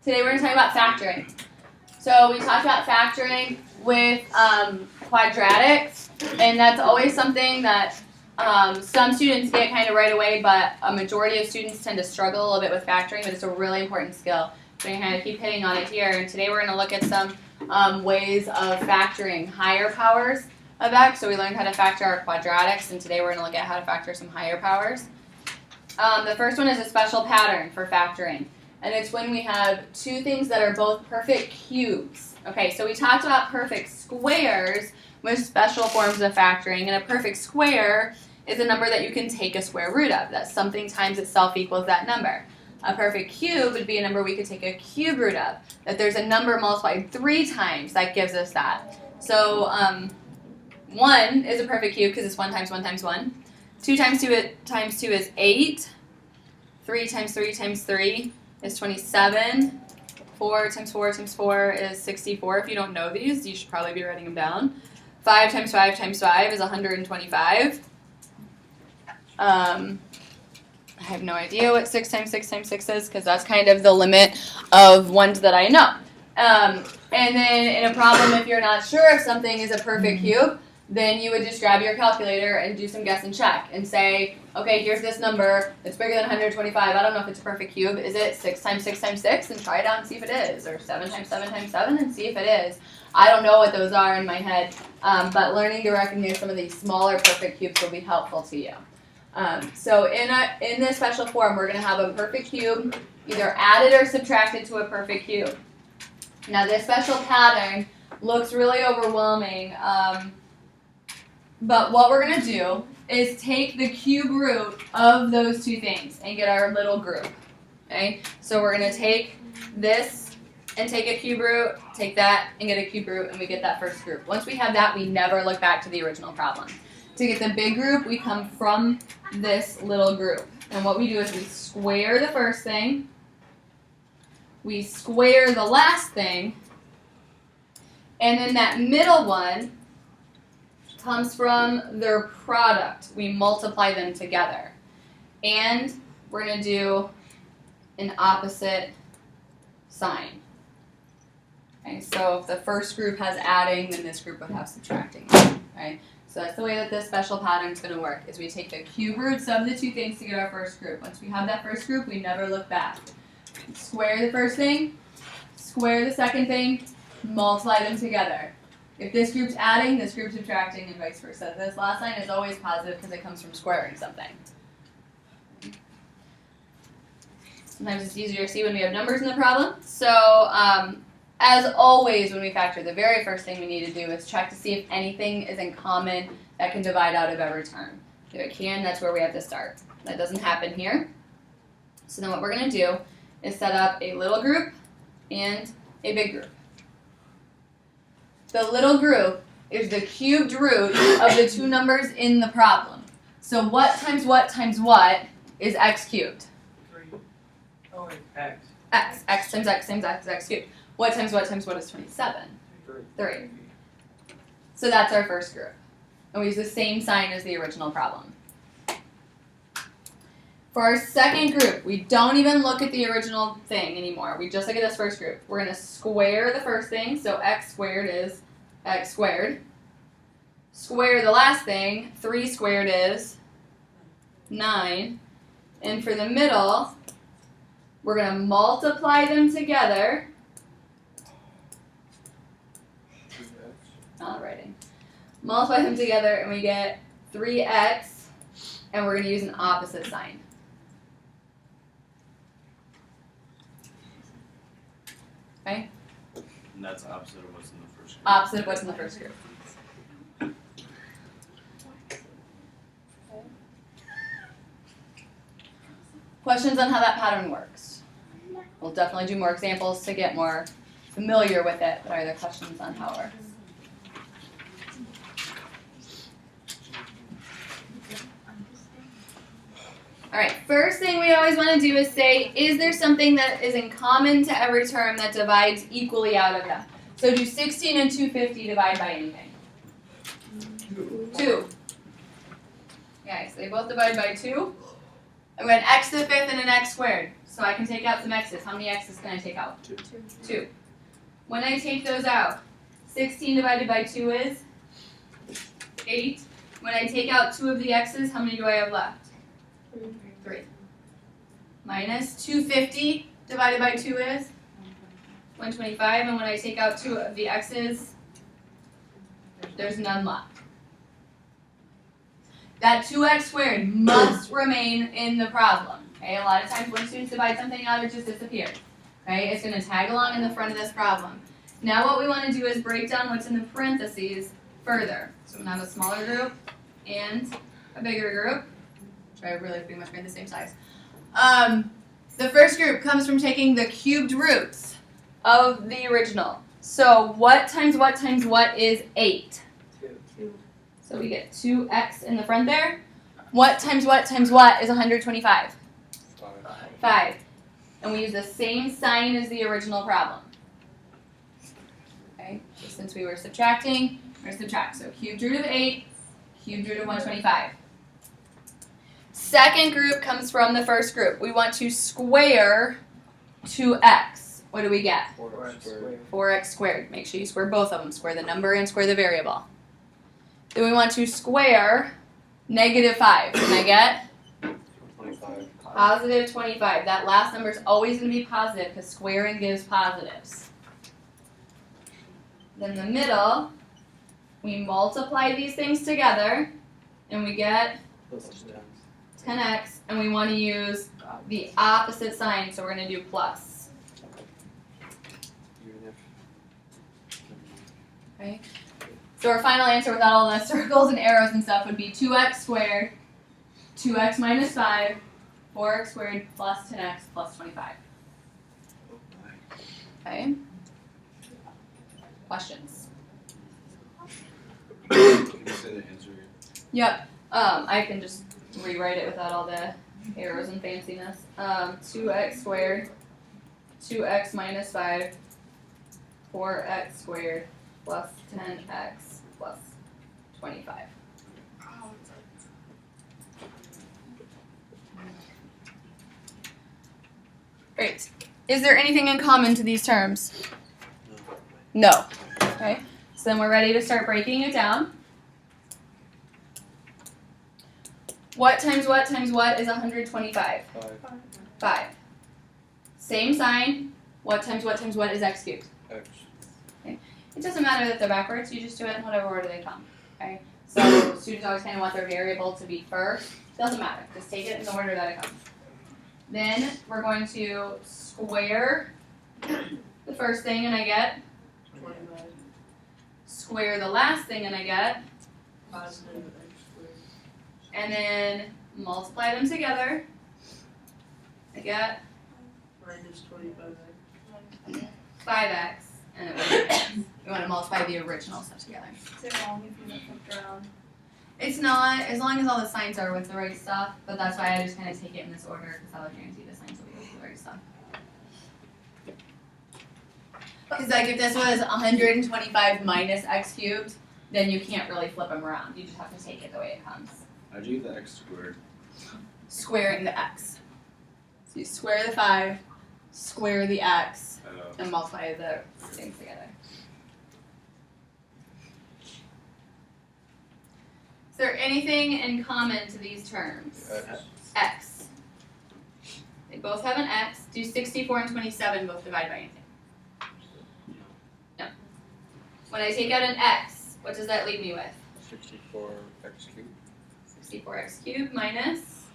Today we're going to talk about factoring. So we talked about factoring with quadratics, and that's always something that some students get kind of right away, but a majority of students tend to struggle a little bit with factoring, but it's a really important skill. So we're going to kind of keep hitting on it here, and today we're going to look at some ways of factoring higher powers of x. So we learned how to factor our quadratics, and today we're going to look at how to factor some higher powers. The first one is a special pattern for factoring. And it's when we have two things that are both perfect cubes. Okay, so we talked about perfect squares with special forms of factoring, and a perfect square is a number that you can take a square root of. That something times itself equals that number. A perfect cube would be a number we could take a cube root of. That there's a number multiplied 3 times that gives us that. So 1 is a perfect cube because it's 1 times 1 times 1. 2 times 2 times 2 is 8. 3 times 3 times 3 is 27. 4 times 4 times 4 is 64. If you don't know these, you should probably be writing them down. 5 times 5 times 5 is 125. I have no idea what 6 times 6 times 6 is because that's kind of the limit of ones that I know. And then in a problem, if you're not sure if something is a perfect cube, then you would just grab your calculator and do some guess and check and say, okay, here's this number. It's bigger than 125. I don't know if it's a perfect cube. Is it 6 times 6 times 6? And try it out and see if it is. Or 7 times 7 times 7 and see if it is. I don't know what those are in my head, but learning to recognize some of these smaller perfect cubes will be helpful to you. So in this special form, we're going to have a perfect cube either added or subtracted to a perfect cube. Now this special pattern looks really overwhelming. But what we're going to do is take the cube root of those two things and get our little group. Okay? So we're going to take this and take a cube root, take that and get a cube root, and we get that first group. Once we have that, we never look back to the original problem. To get the big group, we come from this little group. And what we do is we square the first thing, we square the last thing, and then that middle one comes from their product. We multiply them together. And we're going to do an opposite sign. Okay, so if the first group has adding, then this group would have subtracting. Okay? So that's the way that this special pattern is going to work, is we take the cube roots of the two things to get our first group. Once we have that first group, we never look back. Square the first thing, square the second thing, multiply them together. If this group's adding, this group's subtracting, and vice versa. This last line is always positive because it comes from squaring something. Sometimes it's easier to see when we have numbers in the problem. So, as always, when we factor, the very first thing we need to do is check to see if anything is in common that can divide out of every term. If it can, that's where we have to start. That doesn't happen here. So then what we're going to do is set up a little group and a big group. The little group is the cubed root of the two numbers in the problem. So what times what is x cubed? 3. Oh, wait, x. X. X times x times x is x cubed. What times what is 27? 3. So that's our first group. And we use the same sign as the original problem. For our second group, we don't even look at the original thing anymore. We just look at this first group. We're going to square the first thing, so x squared is x squared. Square the last thing, 3 squared is 9. And for the middle, we're going to multiply them together. Not writing. Multiply them together and we get 3x, and we're going to use an opposite sign. Okay? And that's opposite of what's in the first group. Opposite of what's in the first group. Questions on how that pattern works? We'll definitely do more examples to get more familiar with it, but are there questions on how it works? All right, first thing we always want to do is say, is there something that is in common to every term that divides equally out of them? So do 16 and 250 divide by anything? 2. Okay, so they both divide by 2. And we had x to the 5th and an x squared. So I can take out some x's. How many x's can I take out? 2. 2. When I take those out, 16 divided by 2 is 8. When I take out 2 of the x's, how many do I have left? 3. Minus 250 divided by 2 is 125. And when I take out 2 of the x's, there's none left. That 2x squared must remain in the problem. Okay, a lot of times when students divide something out, it just disappears. Okay, it's going to tag along in the front of this problem. Now what we want to do is break down what's in the parentheses further. So we have a smaller group and a bigger group, which I really pretty much made the same size. The first group comes from taking the cubed roots of the original. So what times what times what is 8? 2. So we get 2x in the front there. What times what times what is 125? 5. And we use the same sign as the original problem. Okay, so since we were subtracting, we're going to subtract. So cubed root of 8, cubed root of 125. Second group comes from the first group. We want to square 2x. What do we get? 4x squared. Make sure you square both of them. Square the number and square the variable. Then we want to square negative 5. Can I get? 25. Positive 25. That last number is always going to be positive because squaring gives positives. Then the middle, we multiply these things together and we get 10x, and we want to use the opposite sign, so we're going to do plus. Okay. So our final answer without all the circles and arrows and stuff would be 2x squared, 2x minus 5, 4x squared plus 10x plus 25. Okay. Questions? Can you say the answer? Yep. I can just rewrite it without all the arrows and fanciness. 2x squared, 2x minus 5, 4x squared plus 10x plus 25. Great. Is there anything in common to these terms? No. Okay. So then we're ready to start breaking it down. What times what times what is 125? 5. Same sign. What times what times what is x cubed? X. It doesn't matter that they're backwards. You just do it in whatever order they come. Okay. So students always kind of want their variable to be first. Doesn't matter. Just take it in the order that it comes. Then we're going to square the first thing and I get. 25. Square the last thing and I get. Positive x squared. And then multiply them together. I get Minus 25x. 5x. And it was, we want to multiply the original stuff together. Is it wrong if you don't flip around? It's not, as long as all the signs are with the right stuff, but that's why I just kind of take it in this order, because I would guarantee the signs will be with the right stuff. Because like if this was 125 minus x cubed, then you can't really flip them around. You just have to take it the way it comes. How'd you get the x squared? Squaring the x. So you square the 5, square the x, and multiply the things together. Is there anything in common to these terms? X. They both have an x. Do 64 and 27 both divide by anything? No. When I take out an x, what does that leave me with? 64x cubed. 64x cubed minus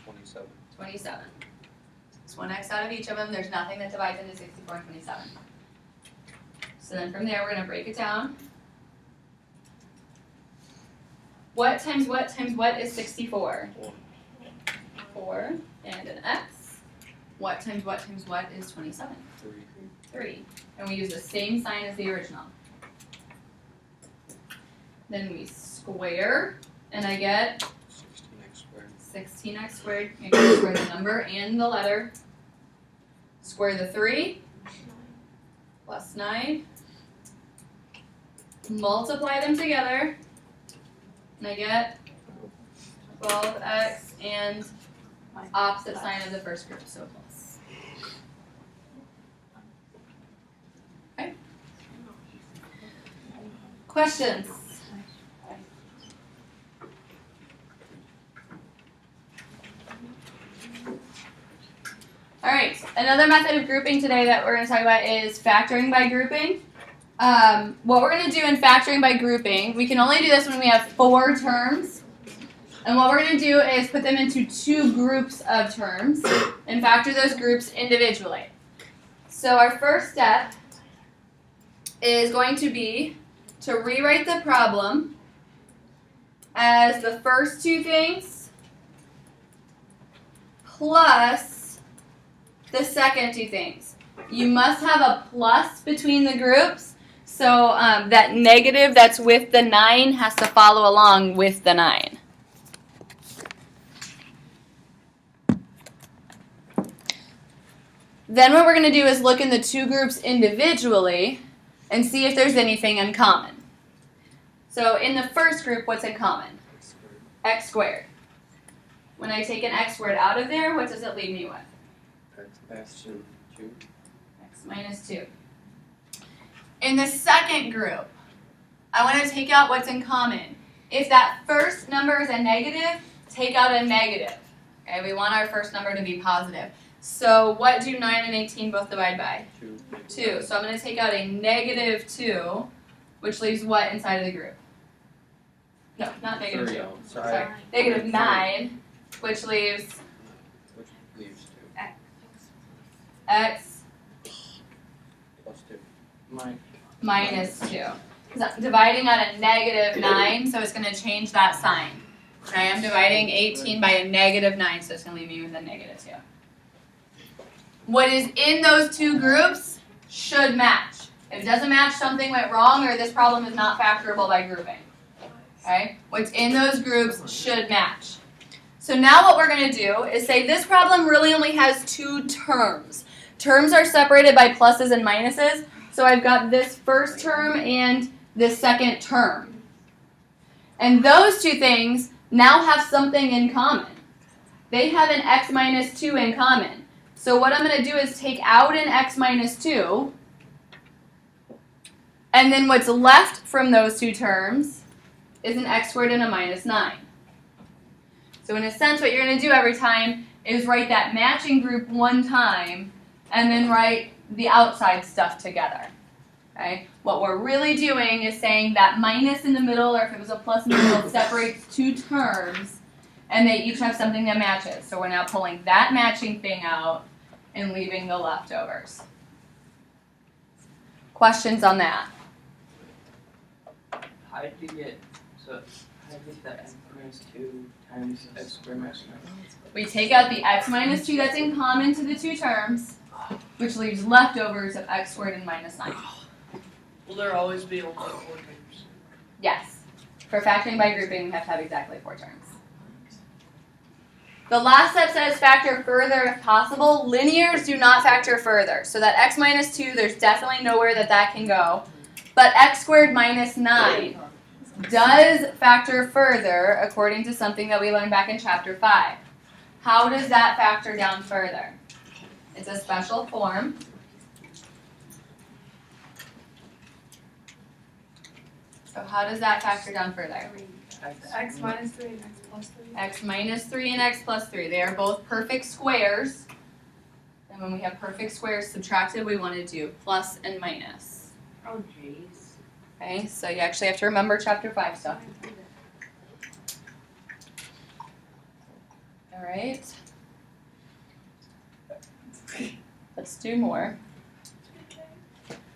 27. 27. It's one x out of each of them. There's nothing that divides into 64 and 27. So then from there, we're going to break it down. What times what is 64? 4 and an x. What times what is 27? 3. And we use the same sign as the original. Then we square, and I get 16x squared. 16x squared. Make sure you square the number and the letter. Square the 3 plus 9. Multiply them together. And I get 12x and opposite sign of the first group, so plus. Questions? All right, another method of grouping today that we're going to talk about is factoring by grouping. What we're going to do in factoring by grouping, we can only do this when we have 4 terms. And what we're going to do is put them into 2 groups of terms and factor those groups individually. So our first step is going to be to rewrite the problem as the first 2 things plus the second 2 things. You must have a plus between the groups, so that negative that's with the 9 has to follow along with the 9. Then what we're going to do is look in the 2 groups individually and see if there's anything in common. So in the first group, what's in common? X squared. When I take an x squared out of there, what does it leave me with? X 2. X minus 2. In the second group, I want to take out what's in common. If that first number is a negative, take out a negative. Okay, we want our first number to be positive. So what do 9 and 18 both divide by? 2. So I'm going to take out a negative 2, which leaves what inside of the group? No, not negative 2. Sorry. Negative 9, which leaves Which leaves 2. x Plus 2. minus 2. Because I'm dividing on a negative 9, so it's going to change that sign. Okay, I'm dividing 18 by a negative 9, so it's going to leave me with a negative 2. What is in those 2 groups should match. If it doesn't match, something went wrong or this problem is not factorable by grouping. Okay? What's in those groups should match. So now what we're going to do is say this problem really only has 2 terms. Terms are separated by pluses and minuses. So I've got this first term and this second term. And those 2 things now have something in common. They have an x minus 2 in common. So what I'm going to do is take out an x minus 2, and then what's left from those 2 terms is an x squared and a minus 9. So in a sense, what you're going to do every time is write that matching group 1 time, and then write the outside stuff together. Okay? What we're really doing is saying that minus in the middle, or if it was a plus in the middle, separates 2 terms, and they each have something that matches. So we're now pulling that matching thing out and leaving the leftovers. Questions on that? How did you get that x minus 2 times x squared minus 9? We take out the x minus 2 that's in common to the 2 terms, which leaves leftovers of x squared and minus 9. Will there always be only 4 terms? Yes. For factoring by grouping, we have to have exactly 4 terms. The last step says factor further if possible. Linears do not factor further. So that x minus 2, there's definitely nowhere that can go. But x squared minus 9 does factor further according to something that we learned back in chapter 5. How does that factor down further? It's a special form. So how does that factor down further? X minus 3 and x plus 3. X minus 3 and x plus 3. They are both perfect squares. And when we have perfect squares subtracted, we want to do plus and minus. Oh, jeez. Okay, so you actually have to remember chapter 5 stuff. All right. Let's do more.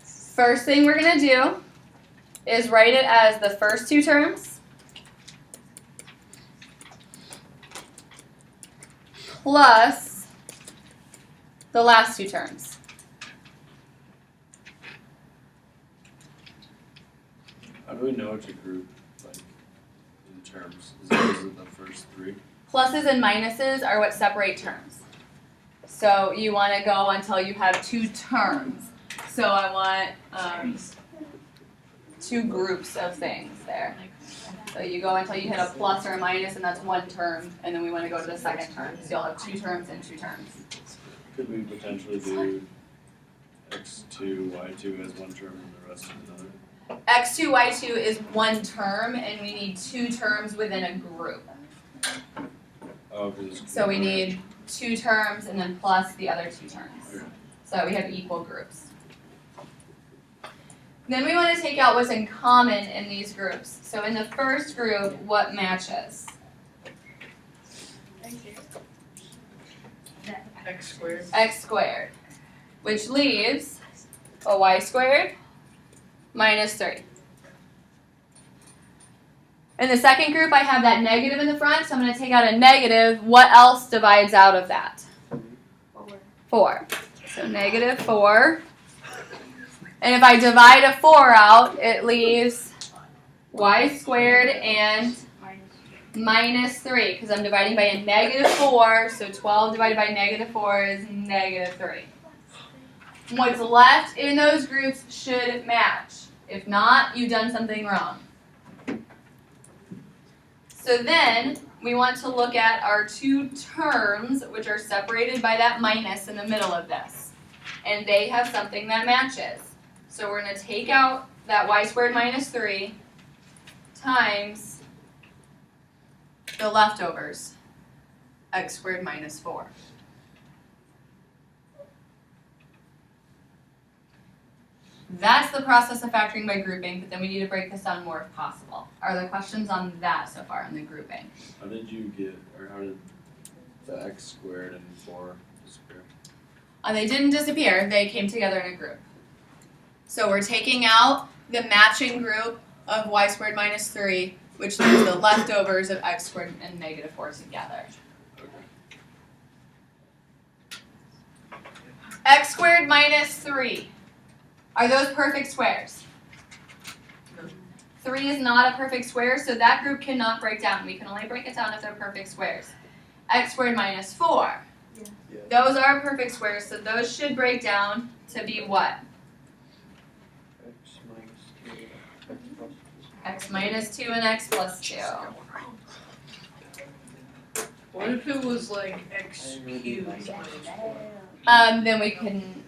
First thing we're going to do is write it as the first 2 terms plus the last 2 terms. How do we know what to group, like, in terms? Is it the first 3? Pluses and minuses are what separate terms. So you want to go until you have 2 terms. So I want 2 groups of things there. So you go until you hit a plus or a minus, and that's 1 term, and then we want to go to the second term. So you'll have 2 terms and 2 terms. Could we potentially do x2, y2 as 1 term and the rest as another? x2, y2 is one term, and we need two terms within a group. Oh, 'cause it's. So we need two terms and then plus the other two terms. So we have equal groups. Then we want to take out what's in common in these groups. So in the first group, what matches? X squared. X squared, which leaves a y squared minus 3. In the second group, I have that negative in the front, so I'm going to take out a negative. What else divides out of that? 4. So negative 4. And if I divide a 4 out, it leaves y squared and minus 3, because I'm dividing by a negative 4, so 12 divided by negative 4 is negative 3. What's left in those groups should match. If not, you've done something wrong. So then, we want to look at our two terms, which are separated by that minus in the middle of this. And they have something that matches. So we're going to take out that y squared minus 3 times the leftovers, x squared minus 4. That's the process of factoring by grouping, but then we need to break this down more if possible. Are there questions on that so far in the grouping? How did you get, or how did the x squared and 4 disappear? They didn't disappear, they came together in a group. So we're taking out the matching group of y squared minus 3, which leaves the leftovers of x squared and negative 4 together. X squared minus 3. Are those perfect squares? No. 3 is not a perfect square, so that group cannot break down. We can only break it down if they're perfect squares. X squared minus 4. Yeah. Those are perfect squares, so those should break down to be what? X minus 2, X plus 2. X minus 2 and x plus 2. What if it was like X cubed minus 4? Then we couldn't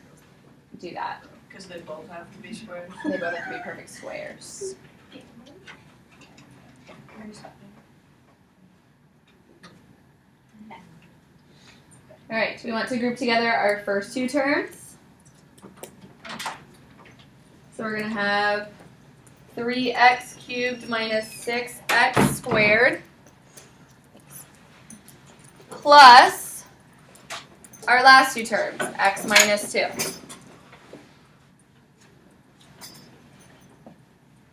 do that. Because they both have to be squared. They both have to be perfect squares. Alright, we want to group together our first two terms. So we're going to have 3x cubed minus 6x squared plus our last two terms, x minus 2.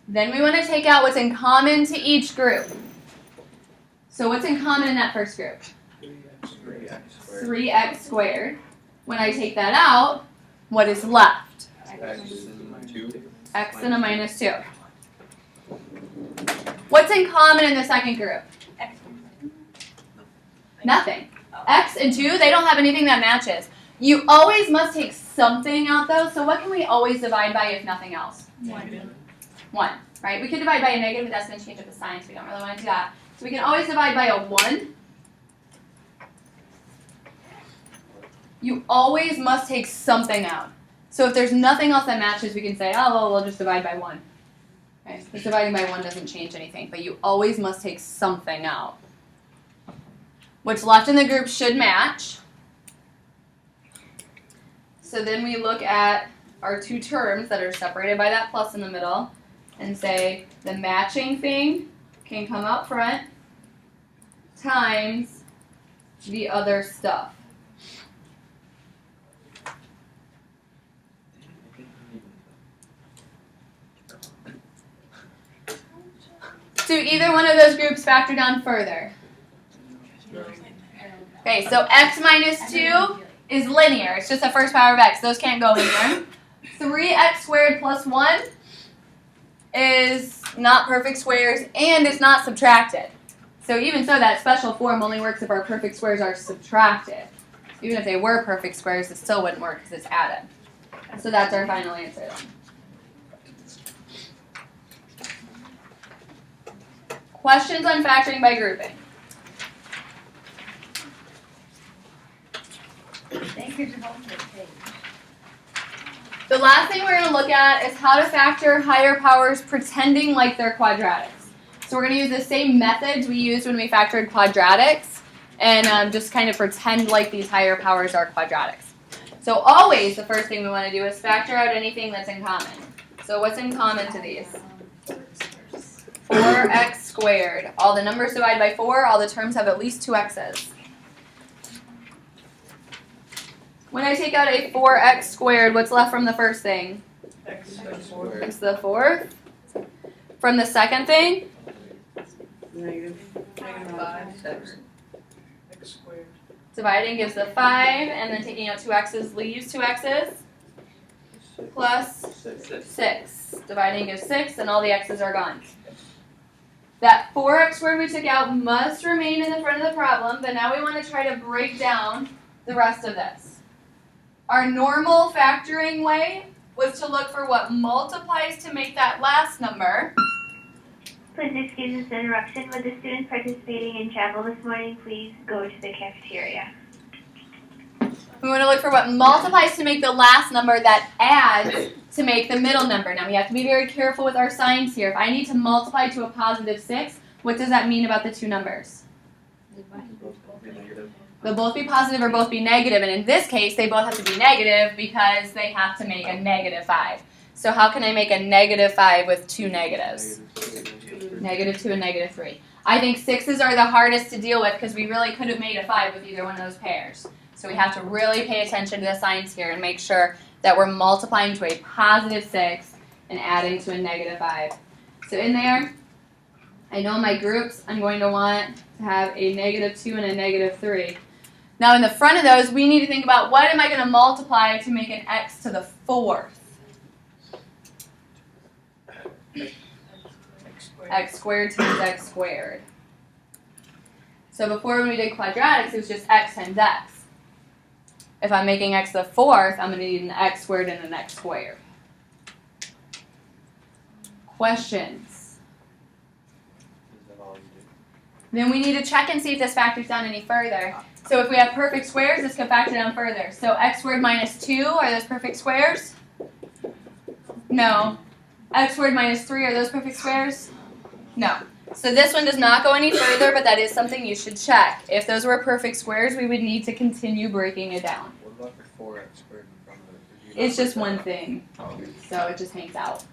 Then we want to take out what's in common to each group. So what's in common in that first group? 3x squared. 3x squared. When I take that out, what is left? X and 2. X and a minus 2. What's in common in the second group? Nothing. X and 2, they don't have anything that matches. You always must take something out though, so what can we always divide by if nothing else? 1, right? We could divide by a negative, but that's going to change up the sign, so we don't really want to do that. So we can always divide by a 1. You always must take something out. So if there's nothing else that matches, we can say, oh, well, we'll just divide by 1. Okay? Because dividing by 1 doesn't change anything, but you always must take something out. What's left in the group should match. So then we look at our two terms that are separated by that plus in the middle and say the matching thing can come out front times the other stuff. Do either one of those groups factor down further? Okay, so x minus 2 is linear. It's just the first power of x. Those can't go anywhere. 3x squared plus 1 is not perfect squares, and it's not subtracted. So even so, that special form only works if our perfect squares are subtracted. Even if they were perfect squares, it still wouldn't work because it's added. So that's our final answer then. Questions on factoring by grouping? The last thing we're going to look at is how to factor higher powers pretending like they're quadratics. So we're going to use the same methods we used when we factored quadratics and just kind of pretend like these higher powers are quadratics. So always the first thing we want to do is factor out anything that's in common. So what's in common to these? 4x squared. All the numbers divide by 4, all the terms have at least 2 x's. When I take out a 4x squared, what's left from the first thing? X squared. X to the 4th. From the second thing? Negative 5. X squared. Dividing gives the 5, and then taking out 2 x's leaves 2 x's. Plus 6. Dividing gives 6, and all the x's are gone. That 4x squared we took out must remain in the front of the problem, but now we want to try to break down the rest of this. Our normal factoring way was to look for what multiplies to make that last number. Please excuse this interruption. With the students participating in travel this morning, please go to the cafeteria. We want to look for what multiplies to make the last number that adds to make the middle number. Now we have to be very careful with our signs here. If I need to multiply to a positive 6, what does that mean about the two numbers? They'll both be positive or both be negative, and in this case, they both have to be negative because they have to make a negative 5. So how can I make a negative 5 with two negatives? Negative 2 and negative 3. I think 6s are the hardest to deal with because we really could have made a 5 with either one of those pairs. So we have to really pay attention to the signs here and make sure that we're multiplying to a positive 6 and adding to a negative 5. So in there, I know my groups, I'm going to want to have a negative 2 and a negative 3. Now in the front of those, we need to think about what am I going to multiply to make an x to the 4th? X squared times x squared. So before when we did quadratics, it was just x times x. If I'm making x to the 4th, I'm going to need an x squared and an x squared. Questions? Then we need to check and see if this factors down any further. So if we have perfect squares, this could factor down further. So x squared minus 2, are those perfect squares? No. X squared minus 3, are those perfect squares? No. So this one does not go any further, but that is something you should check. If those were perfect squares, we would need to continue breaking it down. What about the 4x squared in front of it? It's just one thing, so it just hangs out.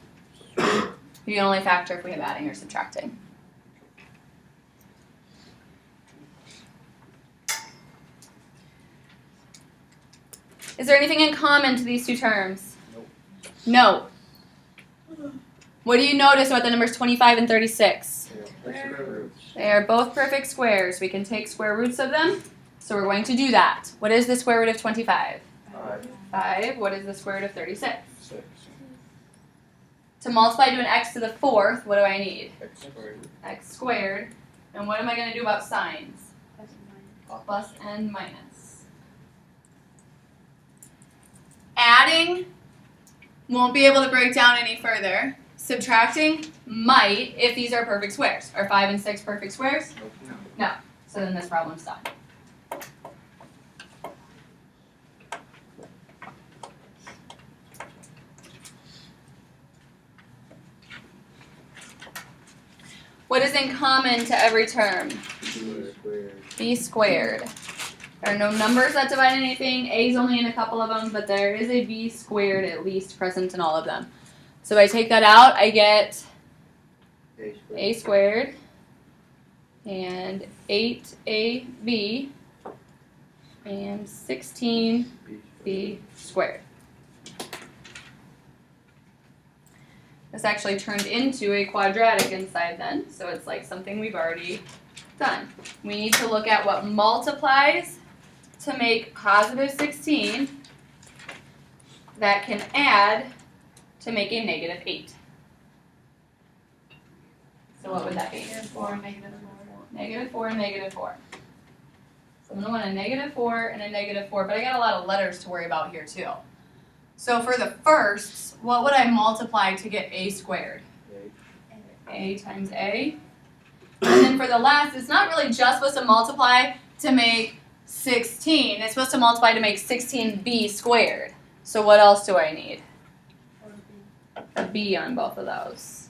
You can only factor if we have adding or subtracting. Is there anything in common to these two terms? Nope. No. What do you notice about the numbers 25 and 36? Square roots. They are both perfect squares. We can take square roots of them, so we're going to do that. What is the square root of 25? 5. What is the square root of 36? 6. To multiply to an x to the 4th, what do I need? X squared. X squared. And what am I going to do about signs? Plus and minus. Adding won't be able to break down any further. Subtracting might if these are perfect squares. Are 5 and 6 perfect squares? Nope. No. So then this problem's done. What is in common to every term? B squared. There are no numbers that divide anything. A is only in a couple of them, but there is a b squared at least present in all of them. So if I take that out, I get a squared and 8ab and 16b squared. This actually turned into a quadratic inside then, so it's like something we've already done. We need to look at what multiplies to make positive 16 that can add to make a negative 8. So what would that be? Negative 4, negative 4. Negative 4 and negative 4. So I'm going to want a negative 4 and a negative 4, but I got a lot of letters to worry about here too. So for the firsts, what would I multiply to get a squared? A times a. And then for the last, it's not really just supposed to multiply to make 16. It's supposed to multiply to make 16b squared. So what else do I need? a B on both of those.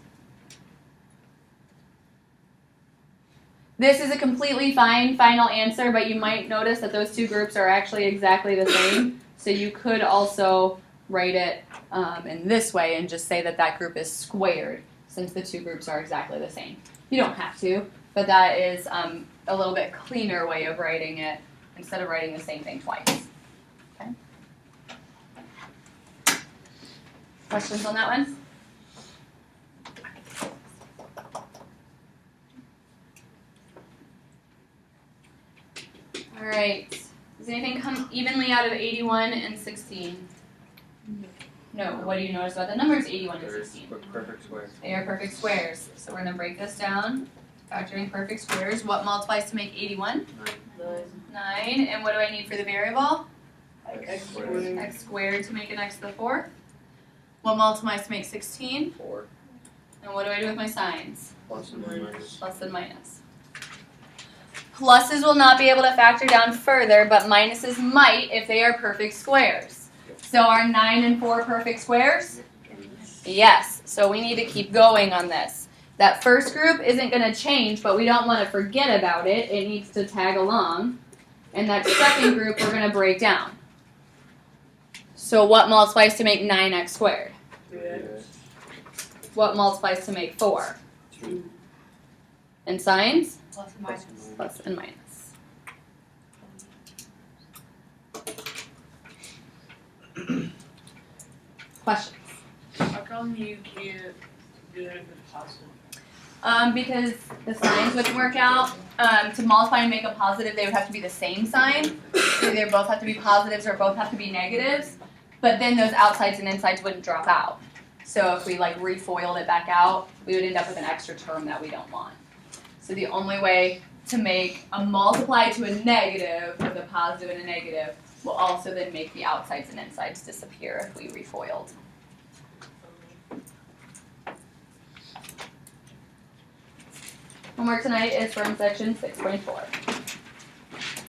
This is a completely fine final answer, but you might notice that those two groups are actually exactly the same. So you could also write it in this way and just say that that group is squared, since the two groups are exactly the same. You don't have to, but that is a little bit cleaner way of writing it instead of writing the same thing twice. Okay. Questions on that one? All right. Does anything come evenly out of 81 and 16? No. What do you notice about the numbers 81 and They're 16? perfect square. They are perfect squares. So we're going to break this down. Factoring perfect squares. What multiplies to make 81? 9. And what do I need for the variable? X squared. X squared to make an x to the fourth. What multiplies to make 16? 4. And what do I do with my signs? Plus and minus. Plus and minus. Pluses will not be able to factor down further, but minuses might if they are perfect squares. So are 9 and 4 perfect squares? Yes. So we need to keep going on this. That first group isn't going to change, but we don't want to forget about it. It needs to tag along. And that second group we're going to break down. So what multiplies to make 9x squared? 2x. What multiplies to make 4? 2. And signs? Plus and minus. Plus and minus. Questions? How come you can't do it with positive? Because the signs wouldn't work out. To multiply and make a positive, they would have to be the same sign. So they both have to be positives or both have to be negatives. But then those outsides and insides wouldn't drop out. So if we like refoiled it back out, we would end up with an extra term that we don't want. So the only way to make a multiply to a negative with a positive and a negative will also then make the outsides and insides disappear if we refoiled. Homework tonight is from section 6.4.